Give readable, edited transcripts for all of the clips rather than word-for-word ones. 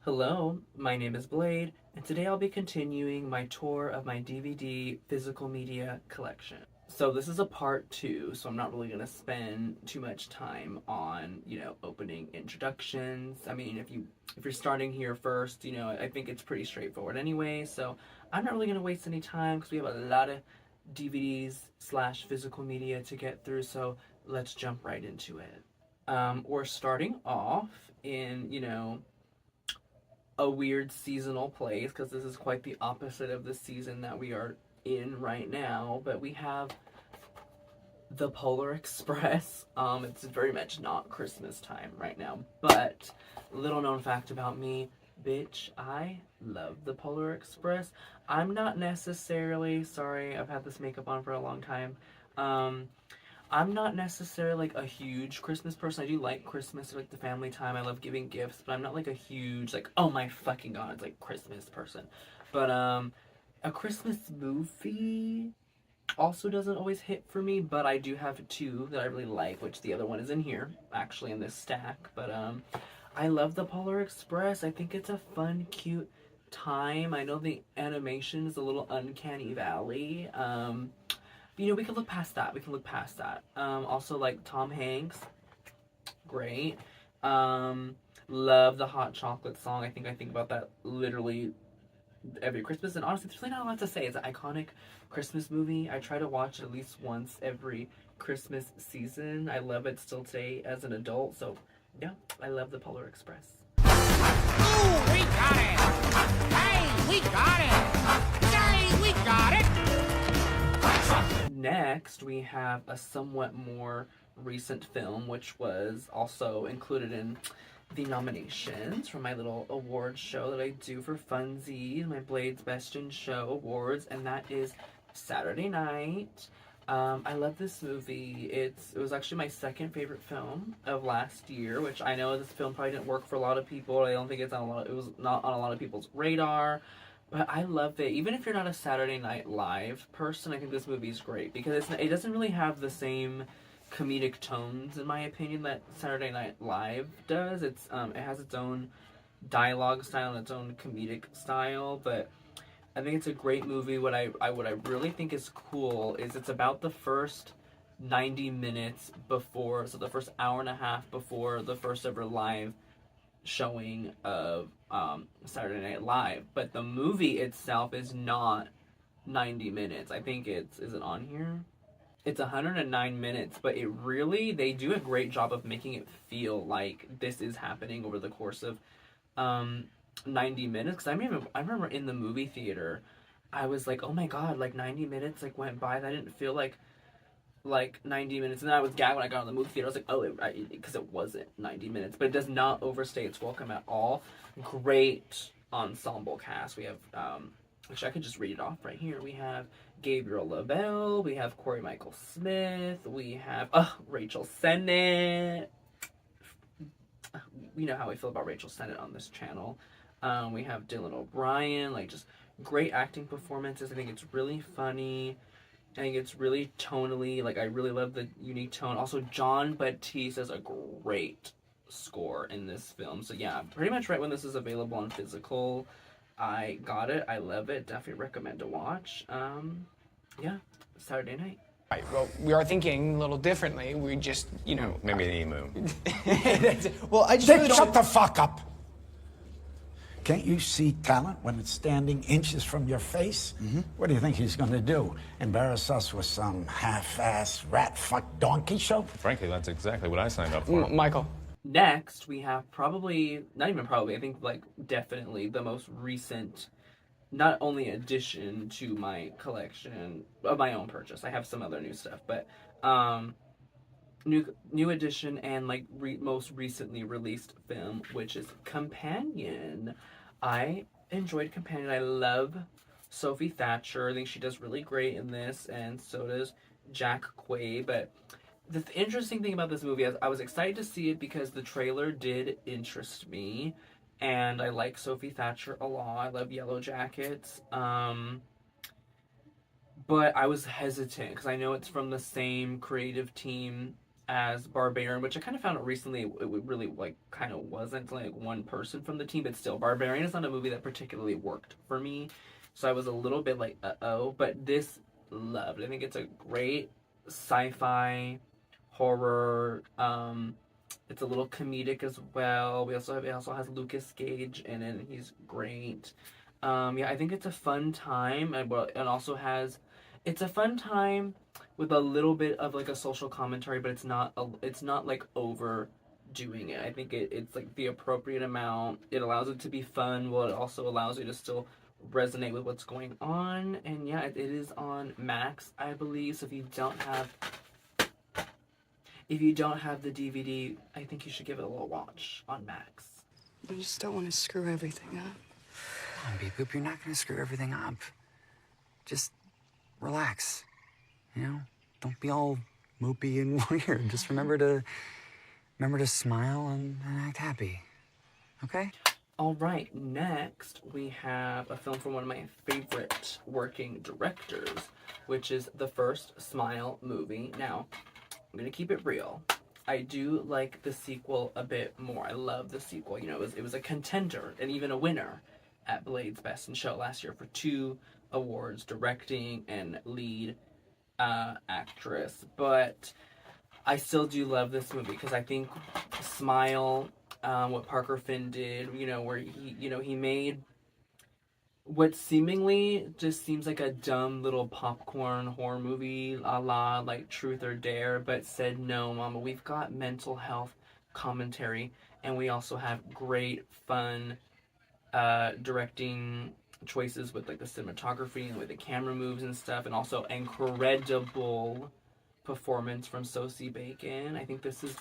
Hello, my name is Blade, and today I'll be continuing my tour of my DVD physical media collection. So this is a part two, so I'm not really going to spend too much time on, opening introductions. I mean, if you're starting here first, I think it's pretty straightforward anyway, so I'm not really going to waste any time because we have a lot of DVDs slash physical media to get through, so let's jump right into it. We're starting off in, a weird seasonal place because this is quite the opposite of the season that we are in right now. But we have the Polar Express. It's very much not Christmas time right now. But little known fact about me, bitch, I love the Polar Express. I'm not necessarily sorry. I've had this makeup on for a long time. Um, I'm not necessarily like a huge Christmas person. I do like Christmas, like the family time. I love giving gifts, but I'm not like a huge like oh my fucking god, it's like Christmas person. But a Christmas movie also doesn't always hit for me, but I do have two that I really like, which the other one is in here, actually in this stack. But I love the Polar Express. I think it's a fun, cute time. I know the animation is a little uncanny valley. We can look past that. We can look past that. Also, like Tom Hanks, great. Love the hot chocolate song. I think about that literally every Christmas. And honestly, there's really not a lot to say. It's an iconic Christmas movie. I try to watch it at least once every Christmas season. I love it still today as an adult. So, yeah, I love the Polar Express. Ooh, we got it! Hey, we got it! Say, we got it! Next, we have a somewhat more recent film, which was also included in the nominations for my little award show that I do for Funsies, my Blades Best in Show Awards, and that is Saturday Night. I love this movie. It was actually my second favorite film of last year, which I know this film probably didn't work for a lot of people. I don't think it was not on a lot of people's radar. But I love it. Even if you're not a Saturday Night Live person, I think this movie's great because it doesn't really have the same comedic tones, in my opinion, that Saturday Night Live does. It has its own dialogue style and its own comedic style, but I think it's a great movie. What I really think is cool is it's about the first 90 minutes before, so the first hour and a half before the first ever live showing of Saturday Night Live, but the movie itself is not 90 minutes. I think is it on here? It's 109 minutes, but they do a great job of making it feel like this is happening over the course of 90 minutes. Because I remember in the movie theater, I was like, oh my god, like 90 minutes like went by. That didn't feel like 90 minutes, and then I was gagged when I got on the movie theater. I was like, oh, because it wasn't 90 minutes, but it does not overstay its welcome at all. Great ensemble cast. We have, which I could just read it off right here. We have Gabriel Lavelle, we have Corey Michael Smith, we have Rachel Sennett. You know how I feel about Rachel Sennett on this channel. We have Dylan O'Brien, like just great acting performances. I think it's really funny. I think it's really tonally, like I really love the unique tone. Also, John Batiste has a great score in this film. So yeah, pretty much right when this is available on physical, I got it. I love it. Definitely recommend to watch. Yeah, Saturday night. Right, well, we are thinking a little differently. We just, Maybe an emu. Well, I just Dick, really shut don't... the fuck up. Can't you see talent when it's standing inches from your face? What do you think he's going to do? Embarrass us with some half-ass rat-fuck donkey show? Frankly, that's exactly what I signed up for. Michael. Next, we have probably, not even probably, I think like definitely the most recent, not only addition to my collection of my own purchase. I have some other new stuff, but new edition and like most recently released film, which is Companion. I enjoyed Companion. I love Sophie Thatcher. I think she does really great in this, and so does Jack Quaid. But the interesting thing about this movie is I was excited to see it because the trailer did interest me, and I like Sophie Thatcher a lot. I love Yellow Jackets. But I was hesitant because I know it's from the same creative team as Barbarian, which I kind of found out recently it really like kind of wasn't like one person from the team, but still, Barbarian is not a movie that particularly worked for me, so I was a little bit like uh-oh, but this loved. I think it's a great sci-fi horror. It's a little comedic as well. It also has Lucas Gage in it, and he's great. Yeah, I think it's a fun time, and well, it also has. It's a fun time with a little bit of like a social commentary, but it's not like overdoing it. I think it's like the appropriate amount. It allows it to be fun, while it also allows you to still resonate with what's going on. And yeah, it is on Max, I believe. So if you don't have the DVD, I think you should give it a little watch on Max. I just don't want to screw everything up. Come on, Beep Boop, you're not going to screw everything up. Just relax, you know? Don't be all mopey and weird. Just remember to smile and act happy, okay? All right, next we have a film from one of my favorite working directors, which is the first Smile movie. Now, I'm gonna keep it real. I do like the sequel a bit more. I love the sequel. You know, it was a contender and even a winner at Blade's Best in Show last year for 2 awards, directing and lead actress. But I still do love this movie because I think Smile, what Parker Finn did, you know, where he made what seemingly just seems like a dumb little popcorn horror movie, a la like Truth or Dare, but said, no, Mama, we've got mental health commentary, and we also have great, fun directing choices with like the cinematography and the way the camera moves and stuff, and also incredible performance from Sosie Bacon. I think this is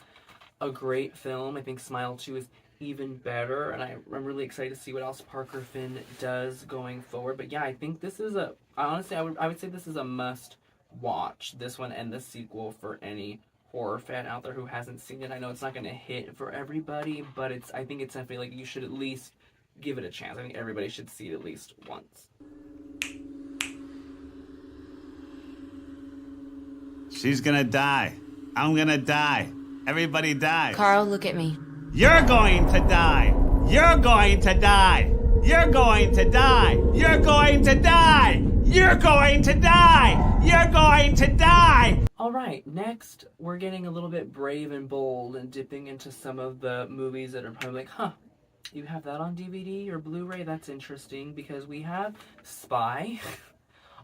a great film. I think Smile 2 is even better, and I'm really excited to see what else Parker Finn does going forward. But yeah, I think this is honestly, I would say this is a must watch, this one and the sequel, for any horror fan out there who hasn't seen it. I know it's not going to hit for everybody, but I think it's definitely like you should at least give it a chance. I think everybody should see it at least once. She's gonna die. I'm gonna die. Everybody dies. Carl, look at me. You're going to die. You're going to die. You're going to die. You're going to die. You're going to die. You're going to die. All right, next we're getting a little bit brave and bold and dipping into some of the movies that are probably like, huh, you have that on DVD or Blu-ray? That's interesting, because we have Spy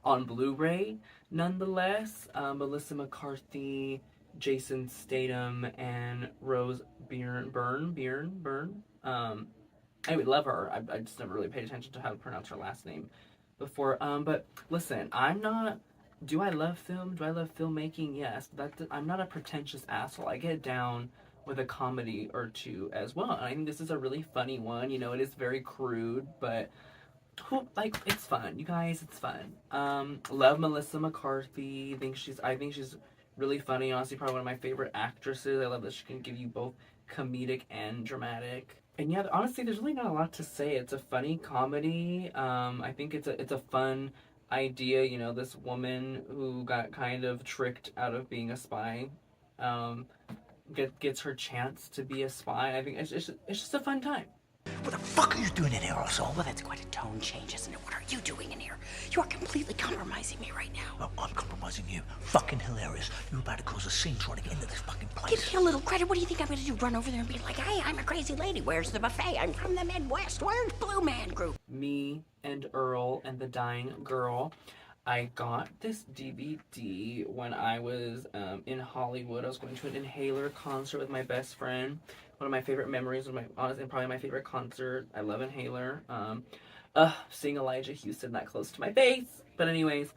on Blu-ray nonetheless. Melissa McCarthy, Jason Statham, and Rose Byrne. I would love her. I just never really paid attention to how to pronounce her last name before. But listen, do I love film? Do I love filmmaking? Yes. I'm not a pretentious asshole. I get down with a comedy or two as well. And I think this is a really funny one. You know, it is very crude, but it's fun. You guys, it's fun. Love Melissa McCarthy. I think she's really funny. Honestly, probably one of my favorite actresses. I love that she can give you both comedic and dramatic. And yeah, honestly, there's really not a lot to say. It's a funny comedy. I think it's a fun idea. You know, this woman who got kind of tricked out of being a spy, gets her chance to be a spy. I think it's just a fun time. What the fuck are you doing in here, Russell? Well, that's quite a tone change, isn't it? What are you doing in here? You are completely compromising me right now. Oh, I'm compromising you. Fucking hilarious. You're about to cause a scene trying to get into this fucking place. Give me a little credit. What do you think I'm going to do? Run over there and be like, hey, I'm a crazy lady. Where's the buffet? I'm from the Midwest. Where's Blue Man Group? Me and Earl and the Dying Girl. I got this DVD when I was in Hollywood. I was going to an Inhaler concert with my best friend. One of my favorite memories of honestly, probably my favorite concert. I love Inhaler. Seeing Elijah Houston that close to my face. But anyways.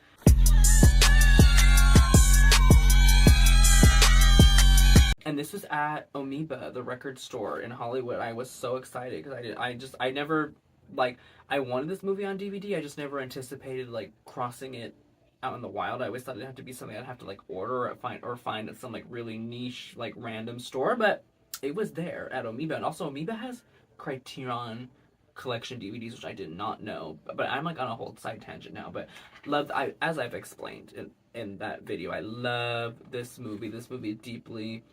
And this was at Amoeba, the record store in Hollywood. I was so excited because I never, like, I wanted this movie on DVD. I just never anticipated, like, crossing it out in the wild. I always thought it'd have to be something I'd have to, like, order or find at some, like, really niche, like, random store. But it was there at Amoeba. And also, Amoeba has Criterion Collection DVDs, which I did not know. But I'm, like, on a whole side tangent now. But as I've explained in that video, I love this movie deeply.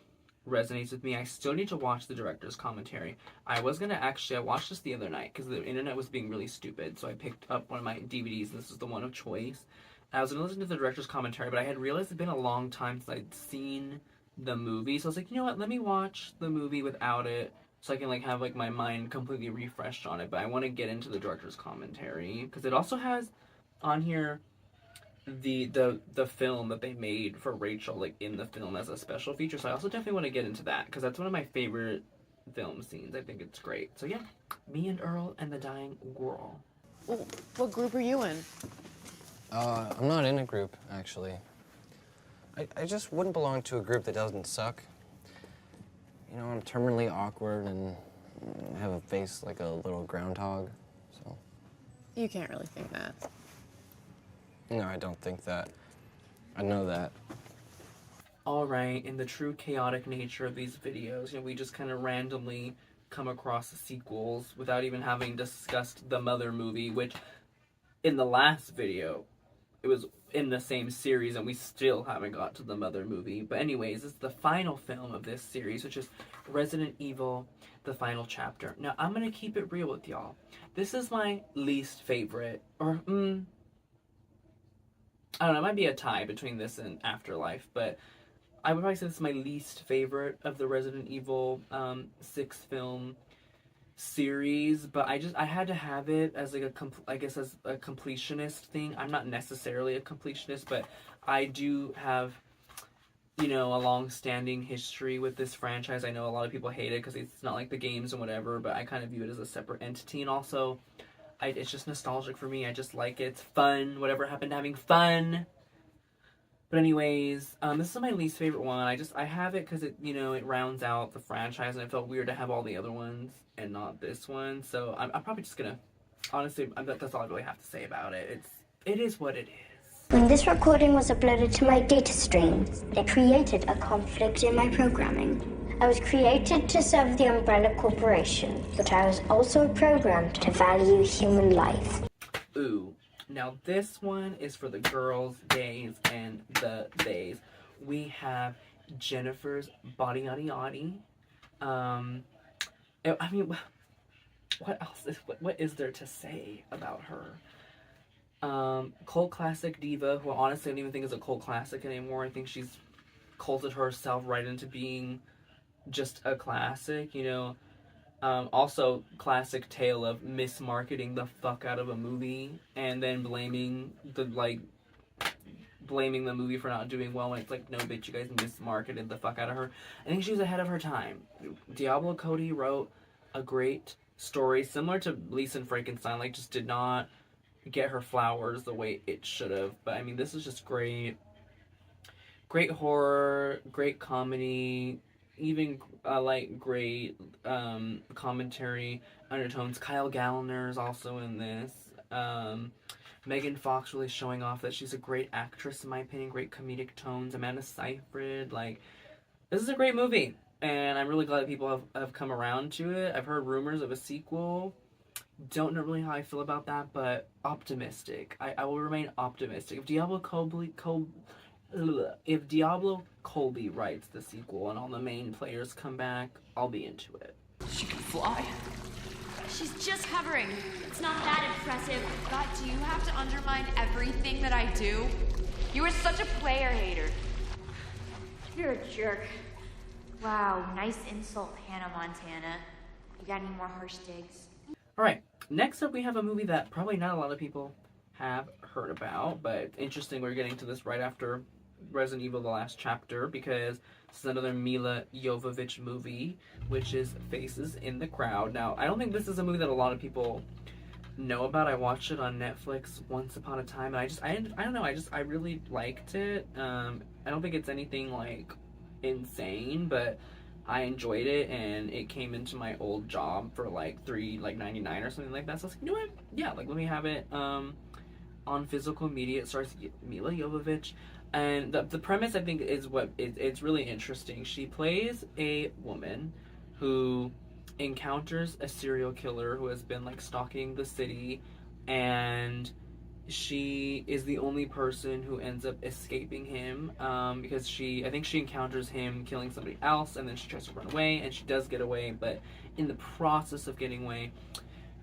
resonates with me. I still need to watch the director's commentary. I watched this the other night because the internet was being really stupid, so I picked up one of my DVDs, and this is the one of choice. I was going to listen to the director's commentary, but I had realized it'd been a long time since I'd seen the movie, so I was like, you know what, let me watch the movie without it, so I can like have like my mind completely refreshed on it. But I want to get into the director's commentary because it also has on here the film that they made for Rachel, like in the film as a special feature. So I also definitely want to get into that because that's one of my favorite film scenes. I think it's great. So yeah, me and Earl and the Dying Girl. Well, what group are you in? I'm not in a group, actually. I just wouldn't belong to a group that doesn't suck. You know, I'm terminally awkward and have a face like a little groundhog, so. You can't really think that. No, I don't think that. I know that. Alright, in the true chaotic nature of these videos, we just kind of randomly come across sequels without even having discussed the Mother movie, which in the last video, it was in the same series and we still haven't got to the Mother movie. But anyways, this is the final film of this series, which is Resident Evil, the final chapter. Now, I'm going to keep it real with y'all. This is my least favorite, or, I don't know, it might be a tie between this and Afterlife, but I would probably say this is my least favorite of the Resident Evil 6 film series, but I had to have it as like as a completionist thing. I'm not necessarily a completionist, but I do have, a long-standing history with this franchise. I know a lot of people hate it because it's not like the games and whatever, but I kind of view it as a separate entity, and also it's just nostalgic for me. I just like it. It's fun. Whatever happened to having fun. But anyways, this is my least favorite one. I have it because it, it rounds out the franchise, and it felt weird to have all the other ones and not this one. So I'm probably just gonna, honestly, that's all I really have to say about it. It is what it is. When this recording was uploaded to my data stream, it created a conflict in my programming. I was created to serve the Umbrella Corporation, but I was also programmed to value human life. Ooh. Now this one is for the girls, gays, and the theys. We have Jennifer's body yaddy yaddy. I mean, what else what is there to say about her? Cult classic diva, who honestly I don't even think is a cult classic anymore. I think she's culted herself right into being just a classic, also classic tale of mismarketing the fuck out of a movie and then blaming the movie for not doing well when it's like, no bitch, you guys mismarketed the fuck out of her. I think she was ahead of her time. Diablo Cody wrote a great story similar to Lisa and Frankenstein, like just did not get her flowers the way it should have. But I mean, this is just great. Great horror, great comedy, even great commentary undertones. Kyle Gallner is also in this. Megan Fox really showing off that she's a great actress, in my opinion. Great comedic tones. Amanda Seyfried. This is a great movie, and I'm really glad that people have come around to it. I've heard rumors of a sequel. Don't know really how I feel about that, but optimistic. I will remain optimistic. If Diablo Colby writes the sequel and all the main players come back, I'll be into it. She can fly. She's just hovering. It's not that impressive. God, do you have to undermine everything that I do? You are such a player hater. You're a jerk. Wow, nice insult, Hannah Montana. You got any more harsh digs? Alright, next up we have a movie that probably not a lot of people have heard about, but it's interesting we're getting to this right after Resident Evil The Last Chapter, because this is another Mila Jovovich movie, which is Faces in the Crowd. Now, I don't think this is a movie that a lot of people know about. I watched it on Netflix once upon a time, and I don't know, I really liked it. I don't think it's anything, insane, but I enjoyed it, and it came into my old job for, $3.99 or something like that, so I was like, you know what? Yeah, let me have it, on physical media. It stars Mila Jovovich. And the premise, I think, is it's really interesting. She plays a woman who encounters a serial killer who has been, stalking the city, and she is the only person who ends up escaping him, because I think she encounters him killing somebody else, and then she tries to run away, and she does get away, but in the process of getting away,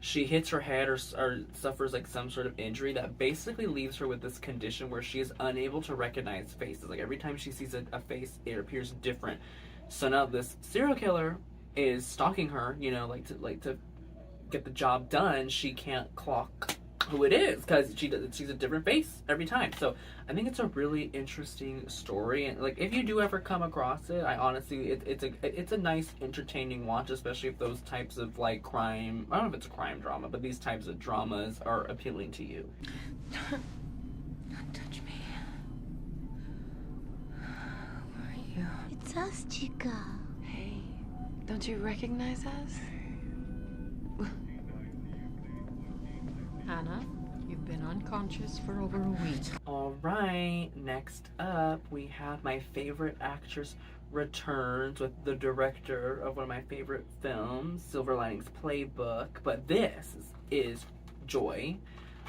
she hits her head or suffers like some sort of injury that basically leaves her with this condition where she is unable to recognize faces. Like every time she sees a face, it appears different. So now this serial killer is stalking her, you know, like to get the job done. She can't clock who it is because she's a different face every time. So I think it's a really interesting story, and like if you do ever come across it, I honestly it's a nice entertaining watch, especially if those types of like crime, I don't know if it's a crime drama, but these types of dramas are appealing to you. Don't touch me. Who are you? It's us, Chica. Hey, don't you recognize us? Hannah, you've been unconscious for over a week. Alright, next up we have my favorite actress returns with the director of one of my favorite films, Silver Linings Playbook, but this is Joy.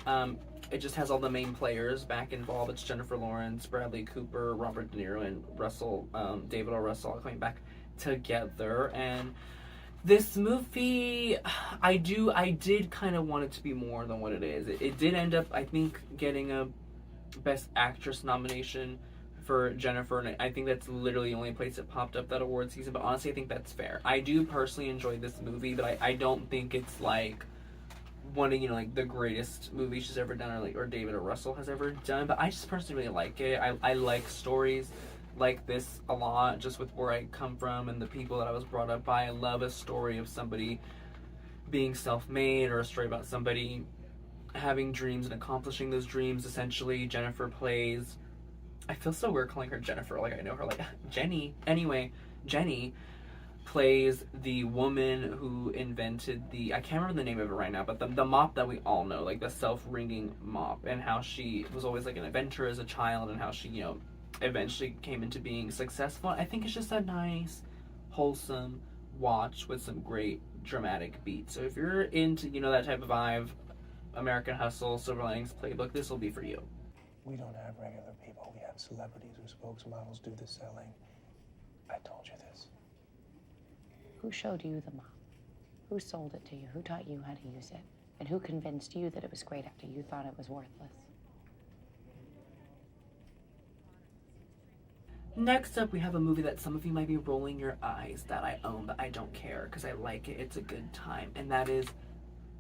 It just has all the main players back involved. It's Jennifer Lawrence, Bradley Cooper, Robert De Niro, and David O. Russell all coming back together. And this movie, I did kind of want it to be more than what it is. It did end up, I think, getting a Best Actress nomination for Jennifer, and I think that's literally the only place it popped up that award season, but honestly, I think that's fair. I do personally enjoy this movie, but I don't think it's, like, one of, you know, like, the greatest movie she's ever done, or David O. Russell has ever done, but I just personally really like it. I like stories like this a lot, just with where I come from and the people that I was brought up by. I love a story of somebody being self-made, or a story about somebody having dreams and accomplishing those dreams. Essentially, Jennifer plays, I feel so weird calling her Jennifer, like I know her like Jenny. Anyway, Jenny plays the woman who invented I can't remember the name of it right now, but the mop that we all know, like the self-wringing mop, and how she was always like an inventor as a child, and how she, you know, eventually came into being successful. I think it's just a nice, wholesome watch with some great dramatic beats. So if you're into, you know, that type of vibe, American Hustle, Silver Linings Playbook, this will be for you. We don't have regular people. We have celebrities whose spokesmodels do the selling. I told you this. Who showed you the mop? Who sold it to you? Who taught you how to use it? And who convinced you that it was great after you thought it was worthless? Next up, we have a movie that some of you might be rolling your eyes that I own, but I don't care because I like it. It's a good time, and that is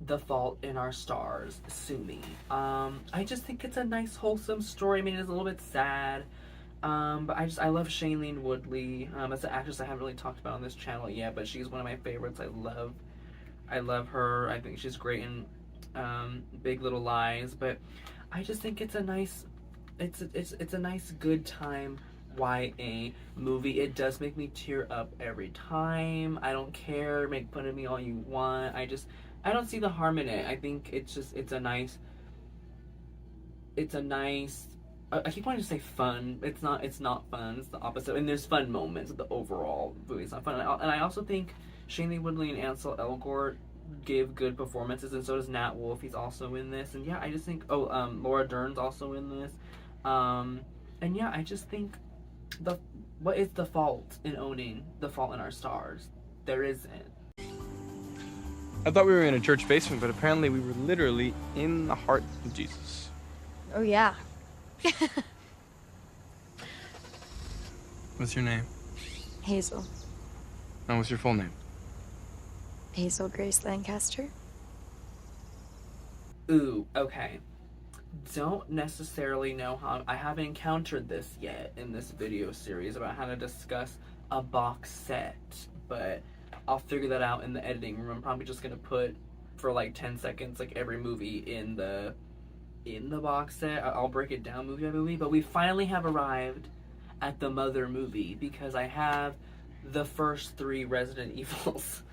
The Fault in Our Stars, Sue Me. I just think it's a nice, wholesome story. I mean, it's a little bit sad, but I love Shailene Woodley. As an actress I haven't really talked about on this channel yet, but she's one of my favorites. I love her. I think she's great in Big Little Lies, but I just think it's a nice, it's a nice, good time YA movie. It does make me tear up every time. I don't care, make fun of me all you want. I don't see the harm in it. I think it's a nice, I keep wanting to say fun. It's not fun. It's the opposite. And there's fun moments, but the overall movie's not fun. And I also think Shailene Woodley and Ansel Elgort give good performances, and so does Nat Wolff. He's also in this. And yeah, I just think, Laura Dern's also in this. And yeah, I just think what is the fault in owning The Fault in Our Stars? There isn't. I thought we were in a church basement, but apparently we were literally in the heart of Jesus. Oh, yeah. What's your name? Hazel. And what's your full name? Hazel Grace Lancaster. Ooh, okay. Don't necessarily know how, I haven't encountered this yet in this video series about how to discuss a box set, but I'll figure that out in the editing room. I'm probably just gonna put for like 10 seconds like every movie in the box set. I'll break it down movie by movie, but we finally have arrived at the Mother movie because I have the first 3 Resident Evils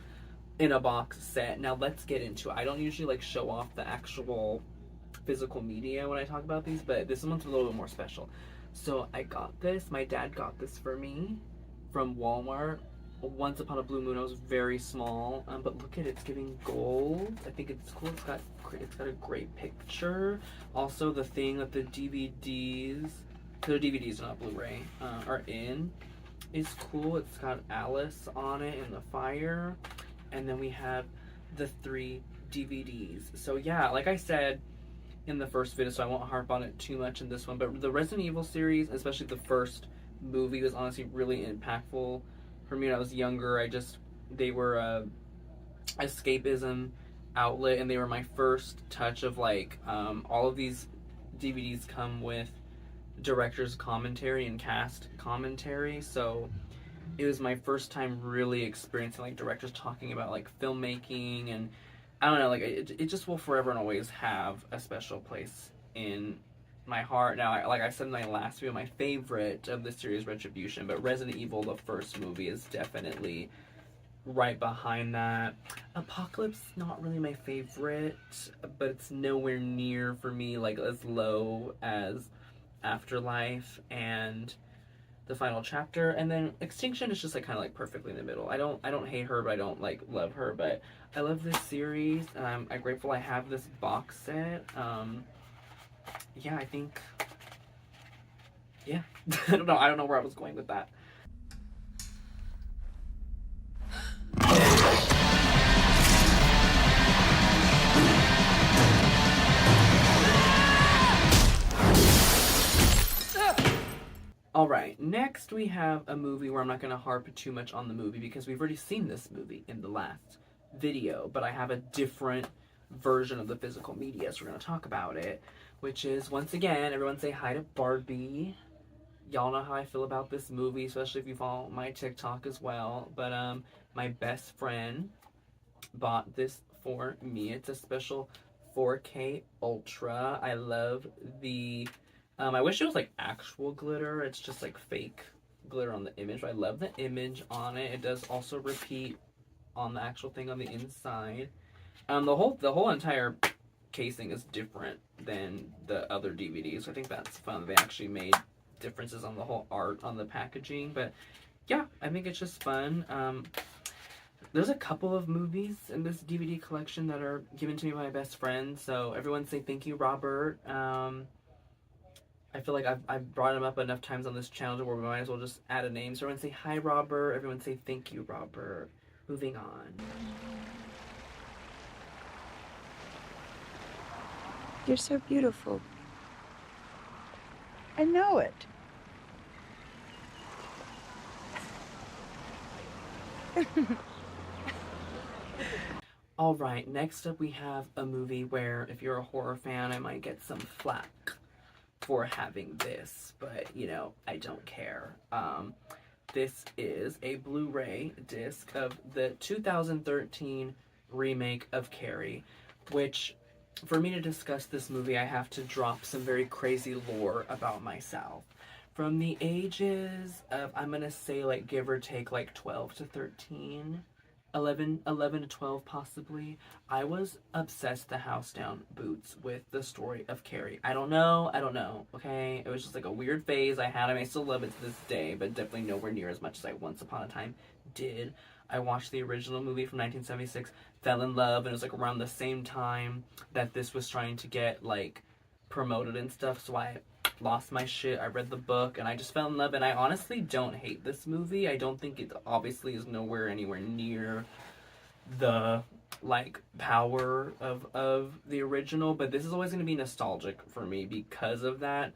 in a box set. Now let's get into it. I don't usually like show off the actual physical media when I talk about these, but this one's a little bit more special. So I got this, my dad got this for me from Walmart. Once Upon a Blue Moon. I was very small, but look at it, it's giving gold. I think it's cool. It's got a great picture. Also, the thing that the DVDs, not Blu-ray, are in is cool. It's got Alice on it in the fire, and then we have the 3 DVDs. So yeah, like I said in the first video, so I won't harp on it too much in this one, but the Resident Evil series, especially the first movie, was honestly really impactful for me when I was younger. They were escapism outlet, and they were my first touch of like all of these DVDs come with director's commentary and cast commentary, so it was my first time really experiencing like directors talking about like filmmaking, and I don't know, like it just will forever and always have a special place in my heart. Now, like I said in my last video, my favorite of the series Retribution, but Resident Evil, the first movie, is definitely right behind that. Apocalypse, not really my favorite, but it's nowhere near for me like as low as Afterlife and the final chapter. And then Extinction is just like kind of like perfectly in the middle. I don't hate her, but I don't like love her, but I love this series, and I'm grateful I have this box set. Yeah, I think, yeah. I don't know where I was going with that. Alright, next we have a movie where I'm not going to harp too much on the movie because we've already seen this movie in the last video, but I have a different version of the physical media, so we're going to talk about it, which is, once again, everyone say hi to Barbie. Y'all know how I feel about this movie, especially if you follow my TikTok as well, but my best friend bought this for me. It's a special 4K Ultra. I love the I wish it was like actual glitter. It's just like fake glitter on the image, but I love the image on it. It does also repeat on the actual thing on the inside. The whole entire casing is different than the other DVDs. I think that's fun. They actually made differences on the whole art on the packaging, but yeah, I think it's just fun. There's a couple of movies in this DVD collection that are given to me by my best friend, so everyone say thank you, Robert. I feel like I've brought him up enough times on this channel where we might as well just add a name. So everyone say hi, Robert. Everyone say thank you, Robert. Moving on. You're so beautiful. I know it. All right, next up we have a movie where if you're a horror fan, I might get some flack for having this, but you know, I don't care. This is a Blu-ray disc of the 2013 remake of Carrie, which, for me to discuss this movie, I have to drop some very crazy lore about myself. From the ages of, I'm gonna say like give or take like 12 to 13, 11 to 12 possibly, I was obsessed the house down boots with the story of Carrie. I don't know, okay? It was just like a weird phase I had. I mean, I still love it to this day, but definitely nowhere near as much as I once upon a time did. I watched the original movie from 1976, fell in love, and it was like around the same time that this was trying to get like promoted and stuff, so I lost my shit. I read the book and I just fell in love, and I honestly don't hate this movie. I don't think it obviously is anywhere near the like power of the original, but this is always going to be nostalgic for me because of that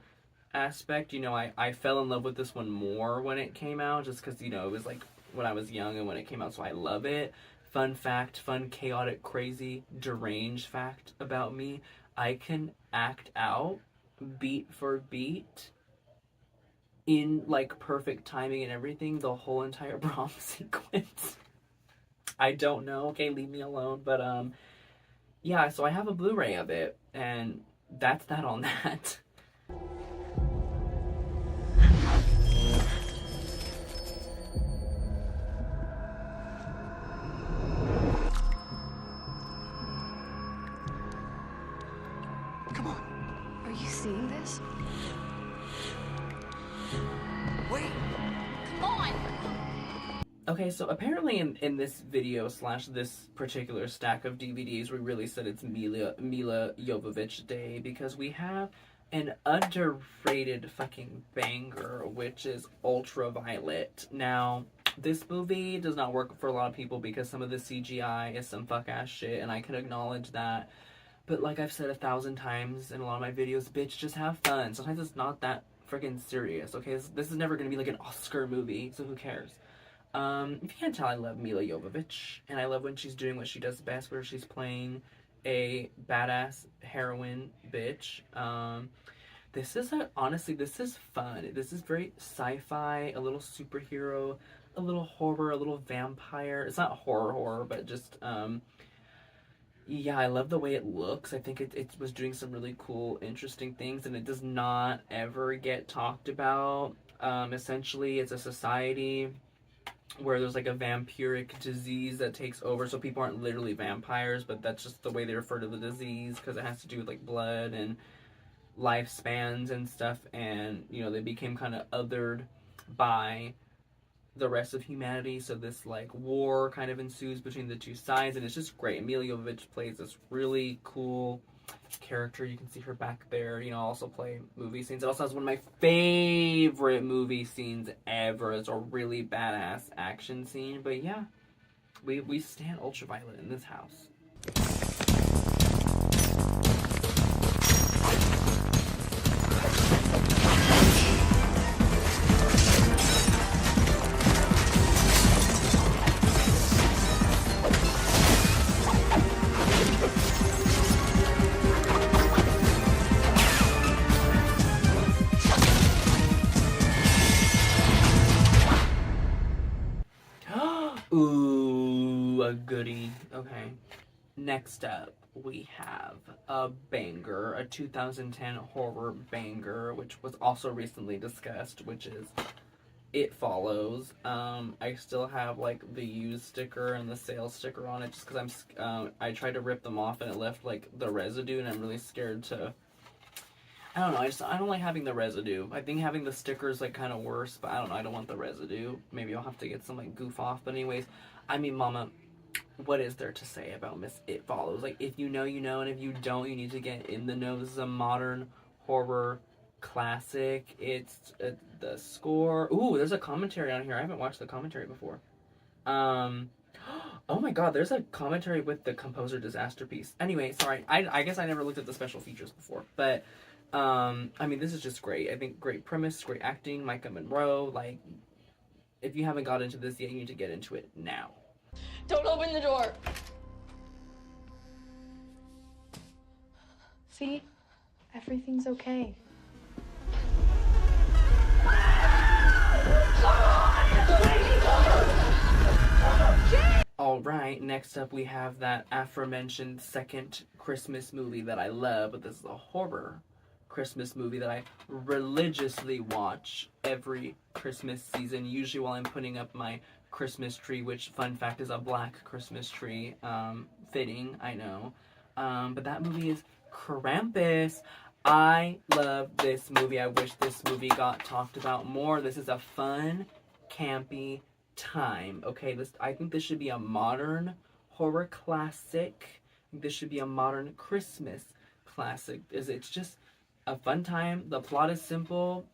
aspect. You know, I fell in love with this one more when it came out, just because, you know, it was like when I was young and when it came out, so I love it. Fun fact, fun, chaotic, crazy, deranged fact about me, I can act out beat for beat in like perfect timing and everything the whole entire prom sequence. I don't know, okay, leave me alone, but yeah, so I have a Blu-ray of it, and that's that on that. Come on. Are you seeing this? Wait! Come on! Okay, so apparently in this video / this particular stack of DVDs, we really said it's Mila Jovovich Day because we have an underrated fucking banger, which is Ultraviolet. Now, this movie does not work for a lot of people because some of the CGI is some fuck-ass shit, and I can acknowledge that. But like I've said 1,000 times in a lot of my videos, bitch, just have fun. Sometimes it's not that freaking serious, okay? This is never gonna be like an Oscar movie, so who cares? If you can't tell, I love Mila Jovovich, and I love when she's doing what she does best, where she's playing a badass heroine bitch. Honestly, this is fun. This is very sci-fi, a little superhero, a little horror, a little vampire. It's not horror, but just, yeah, I love the way it looks. I think it was doing some really cool, interesting things, and it does not ever get talked about. Essentially, it's a society where there's like a vampiric disease that takes over, so people aren't literally vampires, but that's just the way they refer to the disease because it has to do with like blood and lifespans and stuff, and you know, they became kind of othered by the rest of humanity, so this like war kind of ensues between the two sides, and it's just great. Emilia Jovovich plays this really cool character. You can see her back there, you know, also play movie scenes. It also has one of my favorite movie scenes ever. It's a really badass action scene, but yeah, we stand Ultraviolet in this house. Ooh, a goodie. Okay. Next up, we have a banger, a 2010 horror banger, which was also recently discussed, which is It Follows. I still have like the used sticker and the sales sticker on it just because I tried to rip them off and it left like the residue, and I'm really scared to. I don't know, I don't like having the residue. I think having the stickers like kind of worse, but I don't know, I don't want the residue. Maybe I'll have to get some like goof off. But anyways, I mean, mama, what is there to say about Miss It Follows? Like, if you know, you know, and if you don't, you need to get in the know. This is a modern horror classic. It's the score. Ooh, there's a commentary on here. I haven't watched the commentary before. Oh my god, there's a commentary with the composer Disaster Piece. Anyway, sorry, I guess I never looked at the special features before, but I mean, this is just great. I think great premise, great acting, Micah Monroe. Like, if you haven't got into this yet, you need to get into it now. Don't open the door. See? Everything's okay. Alright, next up we have that aforementioned second Christmas movie that I love, but this is a horror Christmas movie that I religiously watch every Christmas season, usually while I'm putting up my Christmas tree, which, fun fact, is a black Christmas tree. Fitting, I know. But that movie is Krampus. I love this movie. I wish this movie got talked about more. This is a fun, campy time. Okay, I think this should be a modern horror classic. I think this should be a modern Christmas classic. It's just a fun time. The plot is simple.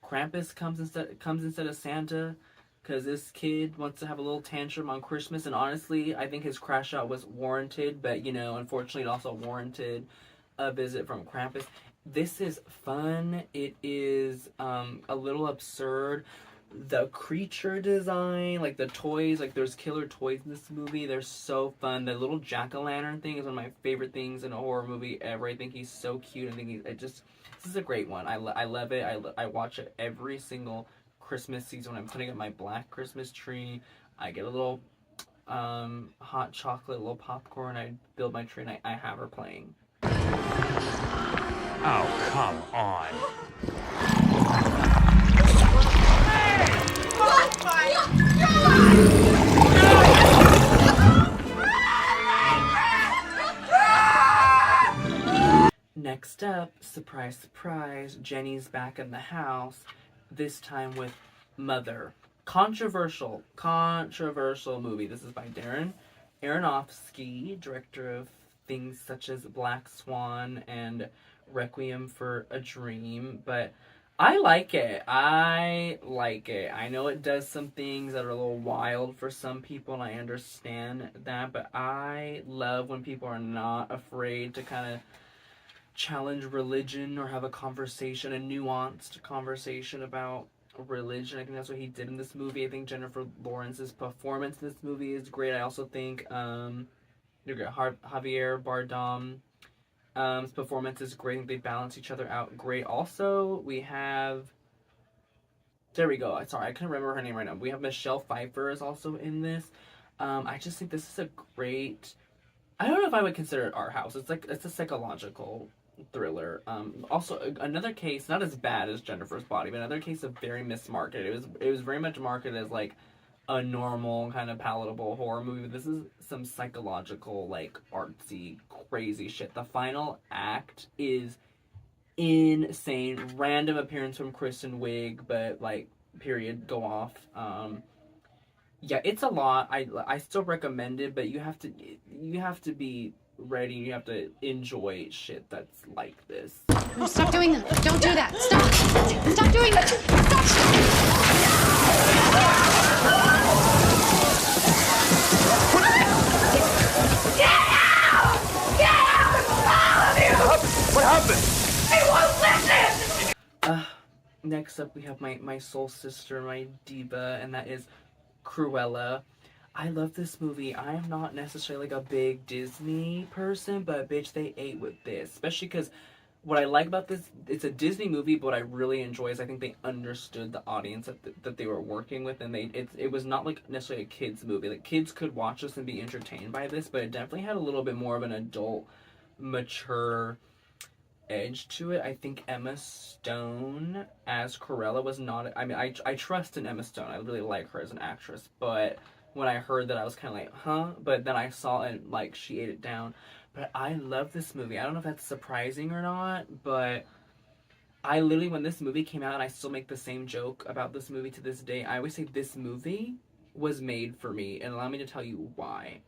Krampus comes instead of Santa because this kid wants to have a little tantrum on Christmas, and honestly, I think his crash out was warranted, but, you know, unfortunately it also warranted a visit from Krampus. This is fun. It is a little absurd. The creature design, like the toys, like there's killer toys in this movie. They're so fun. The little jack-o'-lantern thing is one of my favorite things in a horror movie ever. I think he's so cute. I think this is a great one. I love it. I watch it every single Christmas season when I'm putting up my black Christmas tree. I get a little hot chocolate, a little popcorn. I build my tree, and I have her playing. Oh, come on. Oh my God! Next up, surprise, surprise, Jenny's back in the house, this time with Mother. controversial movie. This is by Darren Aronofsky, director of things such as Black Swan and Requiem for a Dream, but I like it. I know it does some things that are a little wild for some people, and I understand that, but I love when people are not afraid to kind of challenge religion or have a conversation, a nuanced conversation about religion. I think that's what he did in this movie. I think Jennifer Lawrence's performance in this movie is great. I also think Javier Bardem his performance is great. I think they balance each other out great. Also, we have... There we go. Sorry, I couldn't remember her name right now. We have Michelle Pfeiffer is also in this. I just think this is a great... I don't know if I would consider it art house. It's a psychological thriller. Also, another case, not as bad as Jennifer's Body, but another case of very mismarketed. It was very much marketed as like a normal kind of palatable horror movie. This is some psychological, like, artsy, crazy shit. The final act is insane. Random appearance from Kristen Wiig, but like, period, go off. Yeah, it's a lot. I still recommend it, but you have to be ready. You have to enjoy shit that's like this. No, stop doing that. Don't do that. Stop. Stop doing that. Get out! Get out! All of you! What happened? He won't listen! Next up, we have my soul sister, my diva, and that is Cruella. I love this movie. I am not necessarily like a big Disney person, but bitch, they ate with this. Especially because what I like about this, it's a Disney movie, but what I really enjoy is I think they understood the audience that they were working with, and it was not like necessarily a kids movie. Like, kids could watch this and be entertained by this, but it definitely had a little bit more of an adult, mature edge to it. I think Emma Stone as Cruella was not... I mean, I trust in Emma Stone. I really like her as an actress, but when I heard that, I was kind of like, huh? But then I saw it, and, like, she ate it down. But I love this movie. I don't know if that's surprising or not, but I literally, when this movie came out, and I still make the same joke about this movie to this day, I always say this movie was made for me, and allow me to tell you why.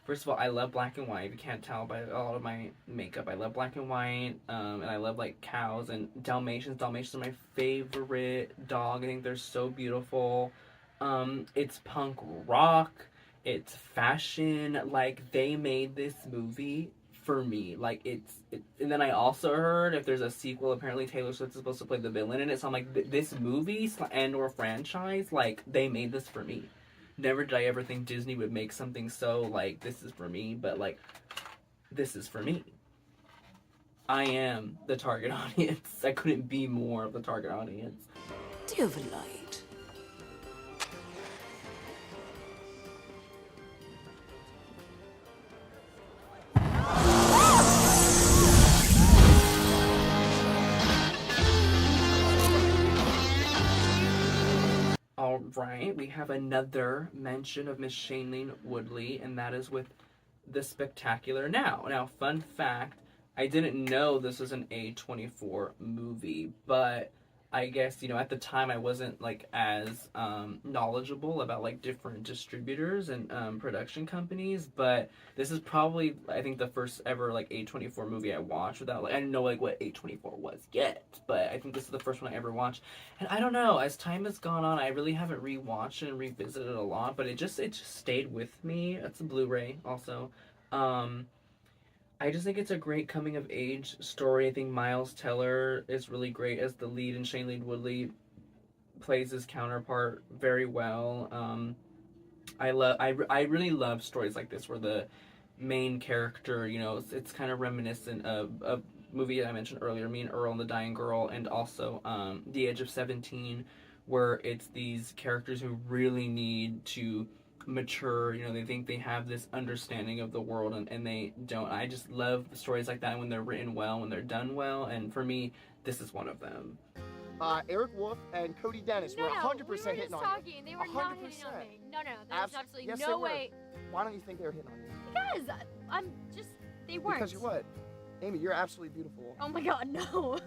First of all, I love black and white. If you can't tell by a lot of my makeup, I love black and white, and I love, like, cows and Dalmatians. Dalmatians are my favorite dog. I think they're so beautiful. It's punk rock. It's fashion. Like, they made this movie for me. Like, and then I also heard if there's a sequel, apparently Taylor Swift is supposed to play the villain in it. So I'm like, this movie and or franchise, like, they made this for me. Never did I ever think Disney would make something so, like, this is for me, but, like, this is for me. I am the target audience. I couldn't be more of the target audience. Do you have a light? Alright, we have another mention of Miss Shailene Woodley, and that is with The Spectacular Now. Now, fun fact, I didn't know this was an A24 movie, but I guess, you know, at the time I wasn't, like, as knowledgeable about, like, different distributors and production companies, but this is probably, I think, the first ever, like, A24 movie I watched without, like, I didn't know, like, what A24 was yet, but I think this is the first one I ever watched, and I don't know, as time has gone on, I really haven't rewatched it and revisited it a lot, but it just stayed with me. It's a Blu-ray, also. I just think it's a great coming-of-age story. I think Miles Teller is really great as the lead, and Shailene Woodley plays his counterpart very well. I really love stories like this where the main character, you know, it's kind of reminiscent of a movie I mentioned earlier, Me and Earl and the Dying Girl, and also The Edge of 17, where it's these characters who really need to mature, you know, they think they have this understanding of the world and they don't. I just love stories like that when they're written well, when they're done well, and for me, this is one of them. Eric Wolf and Cody Dennis were 100% hitting on you. They were not hitting on me. No, there's absolutely yes, no way. Why don't you think they were hitting on you? Because I'm just, they weren't. Because you're what? Amy, you're absolutely beautiful. Oh my god, no.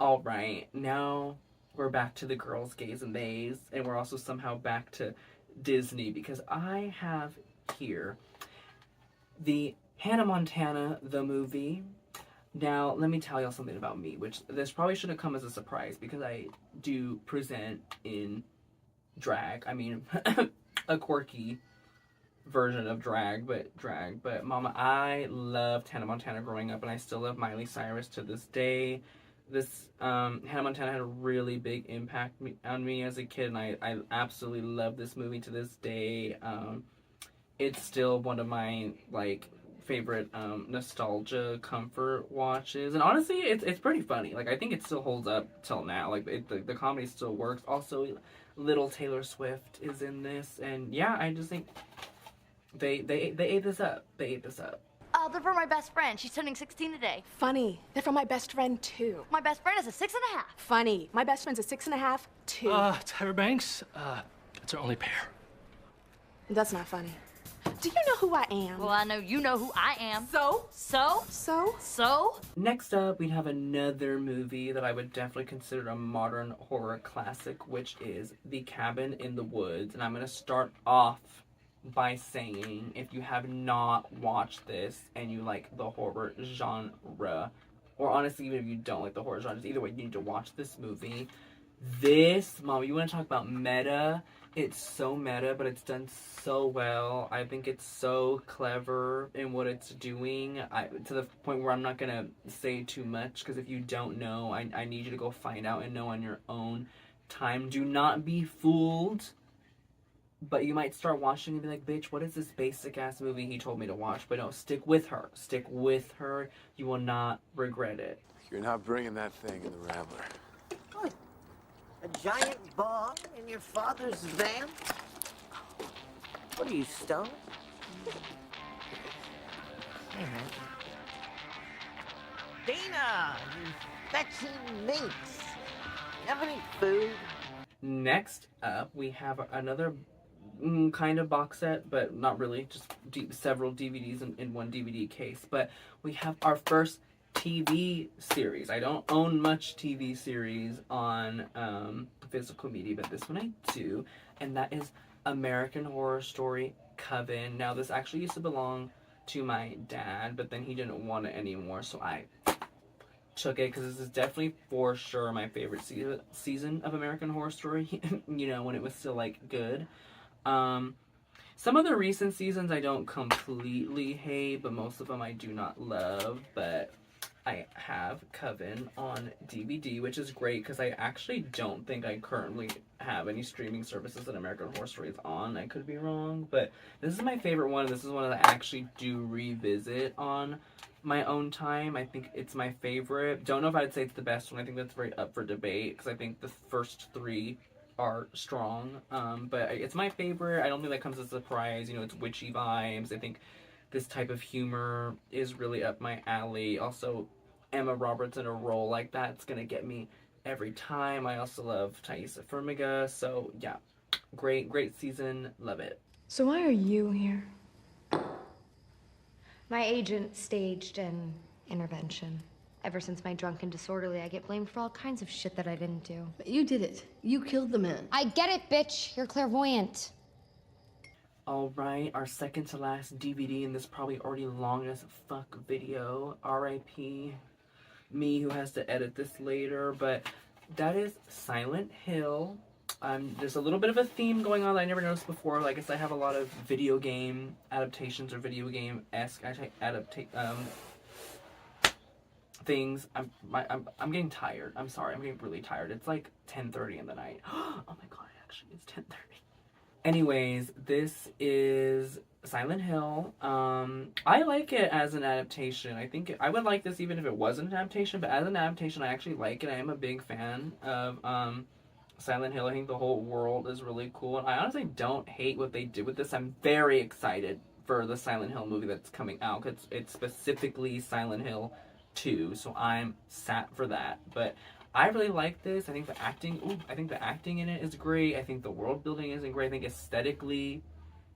All right, now we're back to the girls, gays, and theys, and we're also somehow back to Disney because I have here the Hannah Montana, the movie. Now, let me tell y'all something about me, which this probably shouldn't come as a surprise because I do present in drag. I mean, a quirky version of drag. But mama, I loved Hannah Montana growing up, and I still love Miley Cyrus to this day. This Hannah Montana had a really big impact on me as a kid, and I absolutely love this movie to this day. It's still one of my like favorite nostalgia comfort watches, and honestly, it's pretty funny. Like I think it still holds up till now. Like the comedy still works. Also, little Taylor Swift is in this, and yeah, I just think they ate this up. They ate this up. They're for my best friend. She's turning 16 today. Funny. They're from my best friend, too. My best friend is a 6.5. Funny. My best friend's a 6.5, too. Tyra Banks, it's our only pair. That's not funny. Do you know who I am? Well, I know you know who I am. So? So? So? So? Next up, we'd have another movie that I would definitely consider a modern horror classic, which is The Cabin in the Woods. And I'm going to start off by saying, if you have not watched this and you like the horror genre, or honestly, even if you don't like the horror genre, either way, you need to watch this movie. This, Mom, you want to talk about meta? It's so meta, but it's done so well. I think it's so clever in what it's doing, to the point where I'm not going to say too much, because if you don't know, I need you to go find out and know on your own time. Do not be fooled. But you might start watching and be like, bitch, what is this basic-ass movie he told me to watch? But no, stick with her. Stick with her. You will not regret it. You're not bringing that thing in the Rambler. What? A giant ball in your father's van? What are you, stoned? Hey, man. Dana, you fetching minx. You have any food? Next up, we have another kind of box set, but not really, just several DVDs in one DVD case. But we have our first TV series. I don't own much TV series on physical media, but this one I do, and that is American Horror Story Coven. Now, this actually used to belong to my dad, but then he didn't want it anymore, so I took it, because this is definitely for sure my favorite season of American Horror Story, you know, when it was still, like, good. Some of the recent seasons I don't completely hate, but most of them I do not love, but I have Coven on DVD, which is great, because I actually don't think I currently have any streaming services that American Horror Story is on. I could be wrong, but this is my favorite one. This is one that I actually do revisit on my own time. I think it's my favorite. Don't know if I'd say it's the best one. I think that's very up for debate, because I think the first three are strong, but it's my favorite. I don't think that comes as a surprise. You know, it's witchy vibes. I think this type of humor is really up my alley. Also, Emma Roberts in a role like that's gonna get me every time. I also love Thaisa Farmiga, so yeah, great season, love it. So why are you here? My agent staged an intervention. Ever since my drunken disorderly, I get blamed for all kinds of shit that I didn't do. But you did it. You killed the man. I get it, bitch. You're clairvoyant. All right, our second to last DVD in this probably already long as fuck video. R.I.P. me, who has to edit this later, but that is Silent Hill. There's a little bit of a theme going on that I never noticed before. I guess I have a lot of video game adaptations or video game-esque things. I'm getting tired. I'm sorry. I'm getting really tired. It's like 10:30 in the night. Oh my god, actually, it's 10:30. Anyways, this is Silent Hill. I like it as an adaptation. I think I would like this even if it wasn't an adaptation, but as an adaptation, I actually like it. I am a big fan of Silent Hill. I think the whole world is really cool, and I honestly don't hate what they did with this. I'm very excited for the Silent Hill movie that's coming out, because it's specifically Silent Hill 2, so I'm sat for that. But I really like this. I think the acting in it is great. I think the world building isn't great. I think aesthetically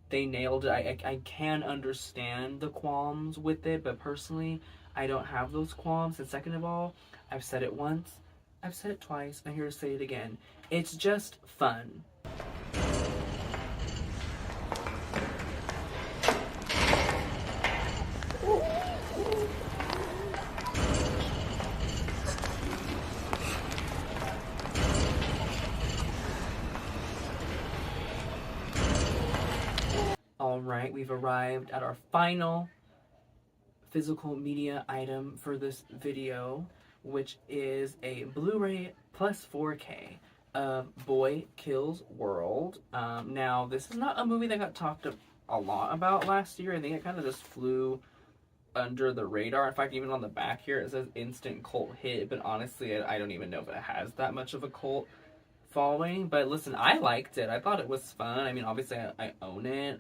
they nailed it. I can understand the qualms with it, but personally I don't have those qualms. And second of all, I've said it once, I've said it twice, I'm here to say it again. It's just fun. Alright, we've arrived at our final physical media item for this video, which is a Blu-ray plus 4K of Boy Kills World. Now, this is not a movie that got talked a lot about last year. I think it kind of just flew under the radar. In fact, even on the back here, it says instant cult hit, but honestly, I don't even know if it has that much of a cult following. But listen, I liked it. I thought it was fun. I mean, obviously I own it.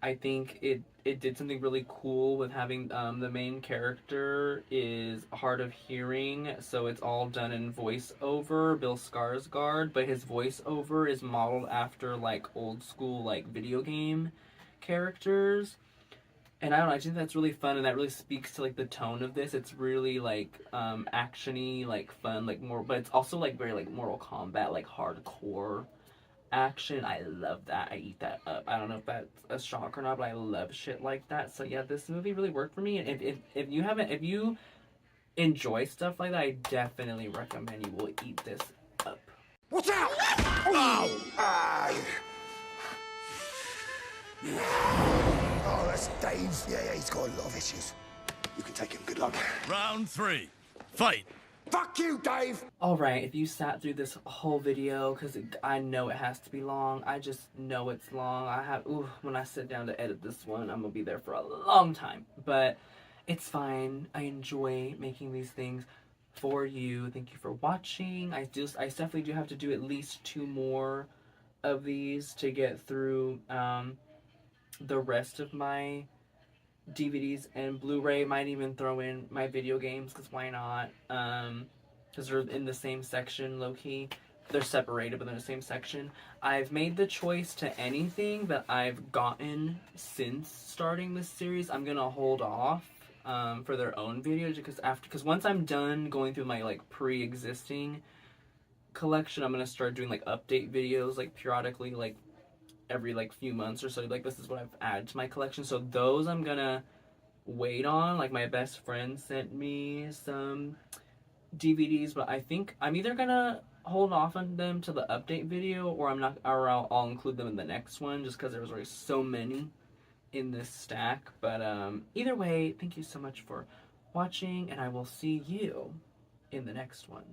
I think it did something really cool with having the main character is hard of hearing, so it's all done in voiceover, Bill Skarsgård, but his voiceover is modeled after like old school like video game characters. And I don't know, I think that's really fun, and that really speaks to like the tone of this. It's really like actiony, like fun, like more, but it's also like very like Mortal Kombat, like hardcore action. I love that. I eat that up. I don't know if that's a shock or not, but I love shit like that. So yeah, this movie really worked for me. And if you enjoy stuff like that, I definitely recommend you will eat this up. Watch out! Oh! Oh, that's Dave. Yeah, he's got a lot of issues. You can take him. Good luck. Round 3. Fight! Fuck you, Dave! Alright, if you sat through this whole video, because I know it has to be long. I just know it's long. When I sit down to edit this one, I'm going to be there for a long time. But it's fine. I enjoy making these things for you. Thank you for watching. I definitely do have to do at least 2 more of these to get through the rest of my DVDs and Blu-ray. Might even throw in my video games, because why not? Because they're in the same section, low-key. They're separated, but they're in the same section. I've made the choice to anything that I've gotten since starting this series, I'm gonna hold off for their own videos, because once I'm done going through my like pre-existing collection, I'm gonna start doing like update videos like periodically, like every like few months or so. Like, this is what I've added to my collection, so those I'm gonna wait on. Like, my best friend sent me some DVDs, but I think I'm either gonna hold off on them to the update video, or I'll include them in the next one, just because there was already so many in this stack. But either way, thank you so much for watching, and I will see you in the next one.